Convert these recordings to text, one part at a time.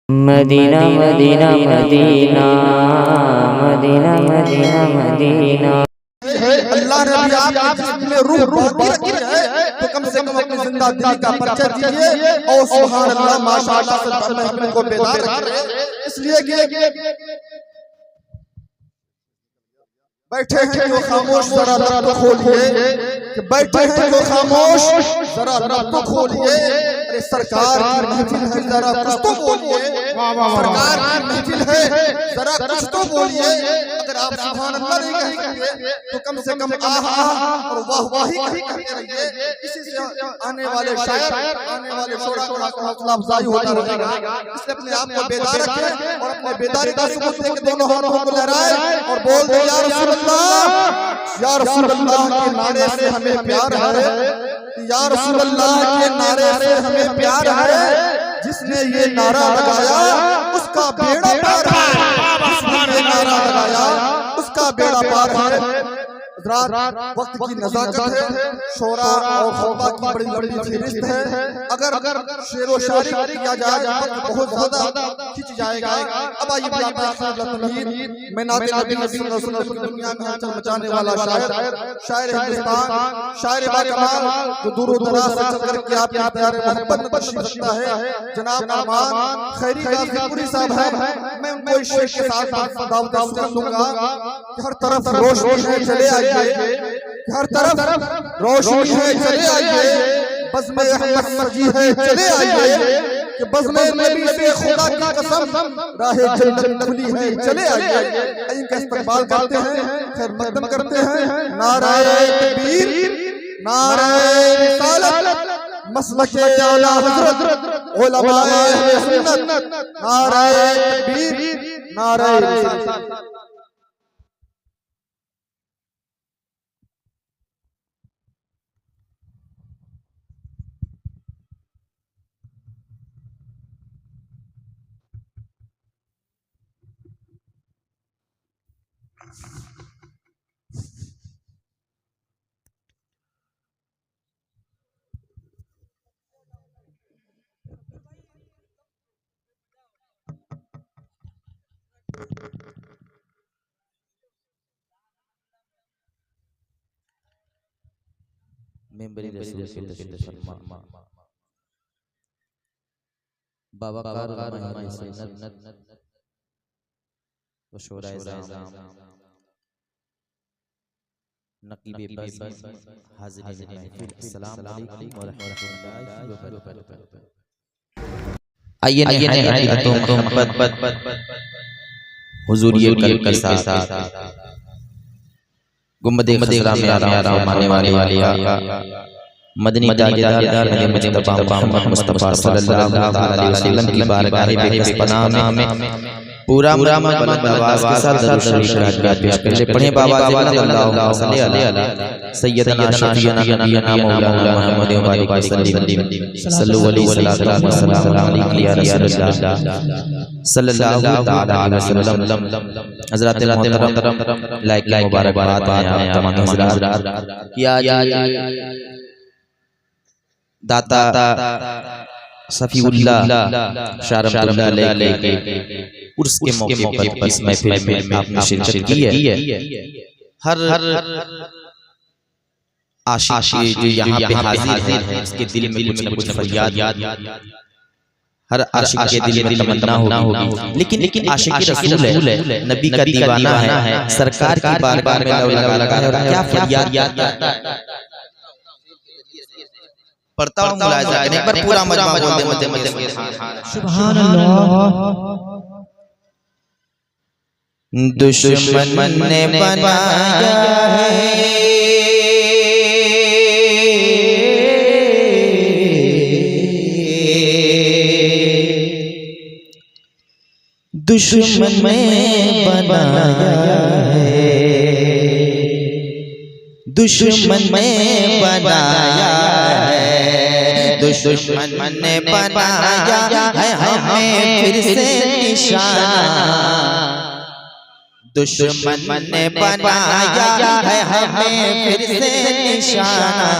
Medina Medina Medina Medina Medina Medina. अल्लाह ने भी आप में रूह बाकी रखी है तो कम से कम अपनी जिंदा दिली का परिचय दीजिए और सुभान अल्लाह माशाअल्लाह से अपने को बेदार रखिए। इसलिए कि बैठे हैं जो खामोश जरा रब खोलिए, कि बैठे हैं जो खामोश जरा रब खोलिए। अरे सरकार की महफिल है जरा कुछ तो बोलिए, सरकार की महफिल है जरा कुछ तो बोलिए। अगर आप सुभान अल्लाह नहीं कह सकते तो कम से कम आहा और वाह वाही कहते रहिए। इसी से आने वाले शायर आने वाले शोरा का हौसला अफजाई होता रहेगा। इसलिए अपने आप को बेदार रखें और अपने बेदारी का सबूत देकर दोनों हाथों को लहराएं और बोल दे या रसूल अल्लाह, या रसूल अल्लाह के नारे से हमें प्यार है, या रसूल अल्लाह के नारे से हमें प्यार है। जिसने ये नारा लगाया उसका बेड़ा पार है, जिसने ये नारा लगाया उसका बेड़ा पार है। वक्त की नज़ाकत है, शोरा और खुतबा की बड़ी लंबी फहरिस्त है। अगर शेर व शायरी किया जाए तो बहुत ज्यादा खिंच जाएगा। अब आइए मैं नाते नबी की दुनिया में हलचल मचाने वाला शायर हिंदुस्तान, शायर बाकमाल जो दूर दराज से चल करके आपके प्यारे मोहब्बत में तशरीफ रखता है, जनाब अरमान खैरी गाजीपुरी साहब है। मैं उनको इस शेर के साथ दावत दूंगा कि हर तरफ रोशनी है, चले आइए, हर तरफ रोशनी है, चले आइए। बज़्म अहमद मर्जी है, चले आइए, कि बज़्म नबी से खुदा की कसम राहे जन्नत खुली है, चले आइए। इनका इस्तकबाल करते हैं, खैर मकदम करते हैं। नारे तकबीर, नारे रिसालत, मसलके आला हज़रत उलमाए अहले सुन्नत, नारे तकबीर, नारे रिसालत। मेंबरी रसूल शर्मा बाबा कार महिमा सुन्नत व शोराए ज़ाम नकीबे बस हाज़िरीन महफिल, अस्सलाम वालेकुम व रहमतुल्लाहि व बरकातुहू। आइए निहायतों मोहब्बत हुजूर ये कल के साथ गुम्बदे खज़रा में आराम माने वाले आका मदनी ताजदार नबी मुस्तफा मोहम्मद मुस्तफा सल्लल्लाहु अलैहि वसल्लम की बारगाह बेपनाह में पूरा बुलंद आवाज के साथ दरूद शरीफ पेश करें। पढ़े बाबा अल्लाहुम्मा सल्ली अला सय्यदना शफीअना नबीना मौलाना मुहम्मद व आलिहि वसल्लम सल्लल्लाहु अलैहि वसल्लम या रसूलल्लाह सल्लल्लाहु तआला अलैहि वसल्लम। हज़रात मोहतरम लाइक मुबारकबाद हैं तमाम हज़रात कि आज दाता सफीउल्लाह शारमदुल्लाह लेके उर्स के मौके पर इस महफिल में आपने शिरकत की है। हर आशिक जो यहाँ पे हाजिर है उसके दिल में कुछ न कुछ फरियाद, हर आशिक के दिल में तमन्ना होगी, लेकिन आशिक रसूल है, नबी का दीवाना है, सरकार की बारगाह में लगा है और क्या फरियाद पढ़ता हूँ मुलाहिजा करें। एक बार पूरा मजमा बोल दे सुभान अल्लाह। दुश्मन ने बनाया है दुश्मन में बनाया है, दुश्मन में बनाया है, दुश्मन ने बनाया है हमें फिर से निशाना, दुश्मन ने बनाया है हमें फिर से निशाना।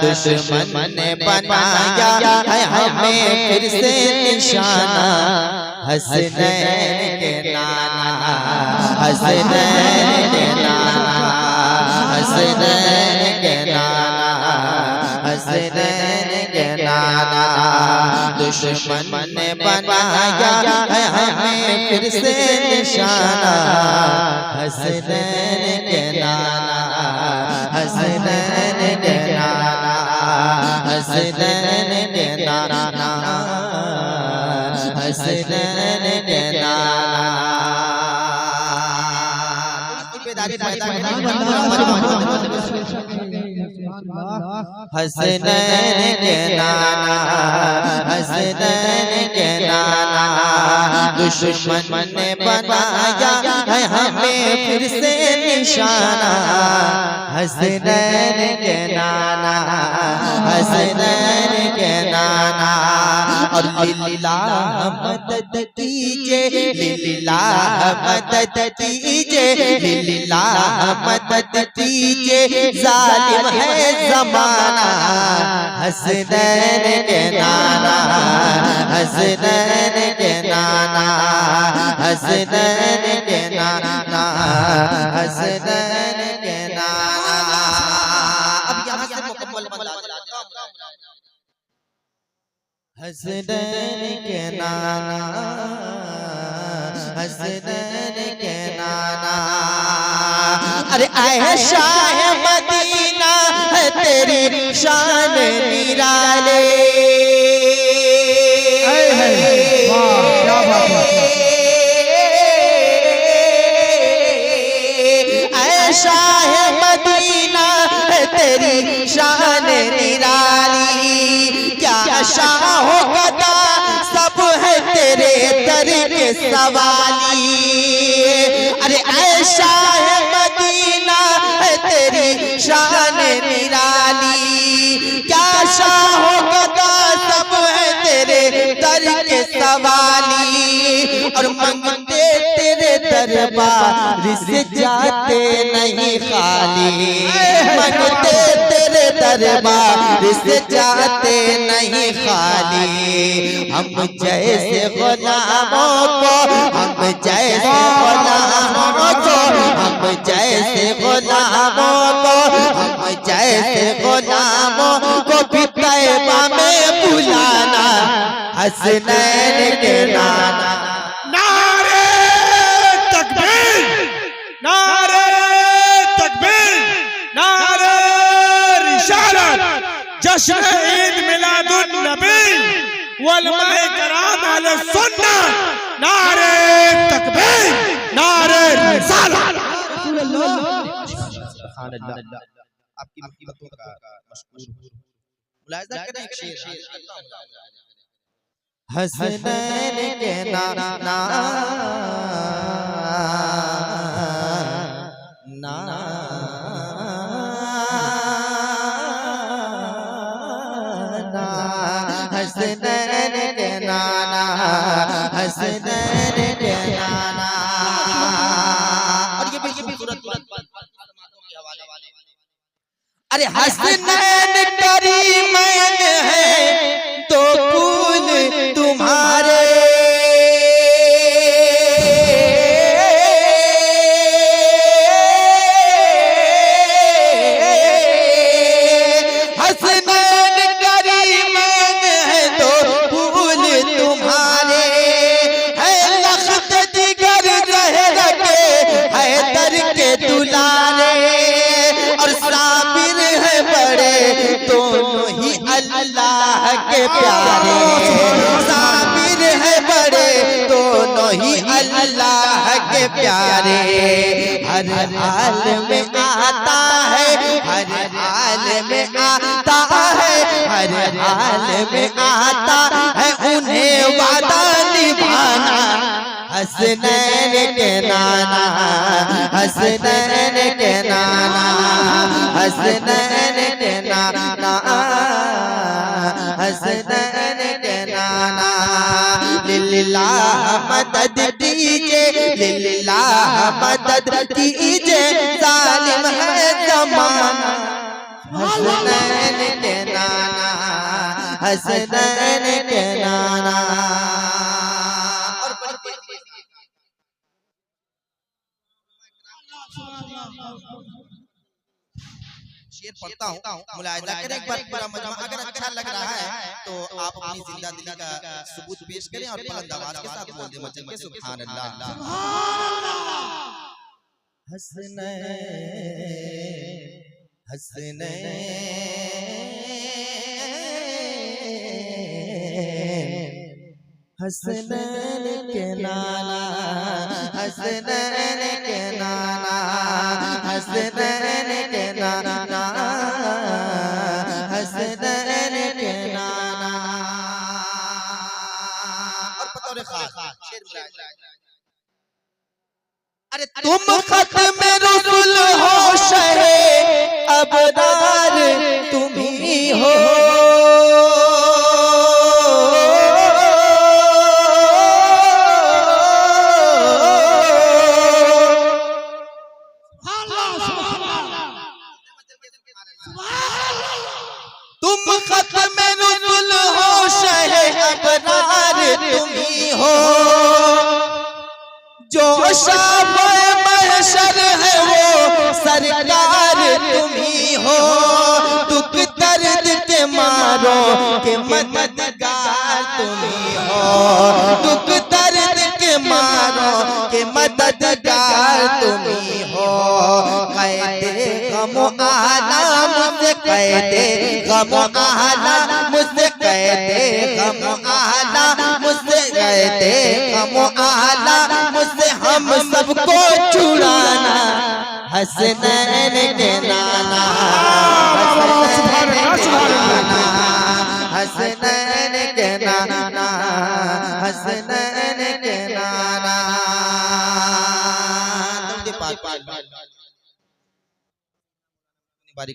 दुश्मन ने बनाया है हमें फिर से निशाना हसनैन के नाना हसनैन के नाना हसनैन के नाना हसनैन के नाना दुश्मन ने बनाया है हमें फिर से निशाना हसनैन के नाना हसनैन के नाना हसनैन के नाना हसनैन के नाना हसनैन के नाना हसनैन के नाना दुश्मन ने बनाया है हमें फिर से निशाना हसनैन के नाना हसनैन के नाना और लिल्लाह मदद कीजिए लिल्लाह मदद कीजिए लिल्लाह मदद कीजिए जालिम है ज़माना हसनैन के नाना हसनैन के नाना हसनैन के नाना हसनैन के नाना अब यहाँ से मुकम्मल बंदा हसनैन के नाना हसनैन के नाना अरे आए शाह मदीना है तेरी शान निराले आए शाह मदीना है तेरी शान निराली क्या शाह गदा सब है तेरे दर के सवाली अरे ऐसा है मदीना है तेरी शान निराली क्या शाह गदा सब है तेरे दर के सवाली और मंगते तेरे दरबार से जाते नहीं खाली मंगते तेरे दरबार से जाते नहीं खाली हम जैसे गुलामों को हम जैसे गुलामों को हम जैसे गुलामों को हम जैसे गुलामों को भी तैबा में बुलाना हसनैन के नाना नारे तकबीर नारे तकबीर नारे रिसालत जश्न ईद मिलादुन नबी वलमाए कराम अहले सुन्नह नारे तकबीर नारे रिसालत सुभान अल्लाह आपकी बातों का मशकूर मुलाहिजा करें एक शेर हसनैन के नाना नाना हसनैन के नाना हसनैन के नाना और ये भी खूबसूरत बात के हवाले अरे हसनैन करीमैन है तो फूल तुम्हारे हसनैन करीमैन है तो फूल तुम्हारे है लख्त जिगर ज़हर के हैदर के दुलारे और साबिर है बड़े दोनों ही अल्लाह के प्यारे साबिर है बड़े दोनों ही अल्लाह के प्यारे हर हाल में आता है हर हाल में आता है हर हाल में आता है उन्हें वादा निभाना हसनैन के नाना हसनैन के नाना हसनैन के नाना हसनैन के नाना लिल्लाह मदद दीजिए लिल्लाह मदद कीजिए जालिम है ज़माना हसनैन के नाना, हसनैन के नाना। और शेर पढ़ता हूँ, मुलाहिजा करें एक बार पूरा मजमा। अगर अच्छा लग रहा है तो आप अपनी जिंदा दिली का सबूत पेश करें और बुलंद आवाज के साथ बोल दें मचल के सुभान अल्लाह। हसनैन हसनैन हसनैन के नाना, हसनैन के नाना, हसनैन के नाना, हसनैन के नाना। और बतौर खास शेर मुलाहिजा, अरे तुम खत्म रसूल हो, शहे अबरार तुम ही हो। तुम खत्म रसूल हो, शहे अबरार तुम ही हो। जो शाफ़े महशर है वो सरकार तुम ही हो। दुख दर्द के मारो के मददगार तुम ही हो। दुख दर्द के मारो के मददगार तुम ही हो। कहते गम आला मुझसे, कहते गम आला मुझसे, कहते गम आला मुझसे, कहते गम आला मुझसे हम सबको छुड़ाना। हसनैन के नाना, हसनैन के नाना, हसनैन के नाना। बारी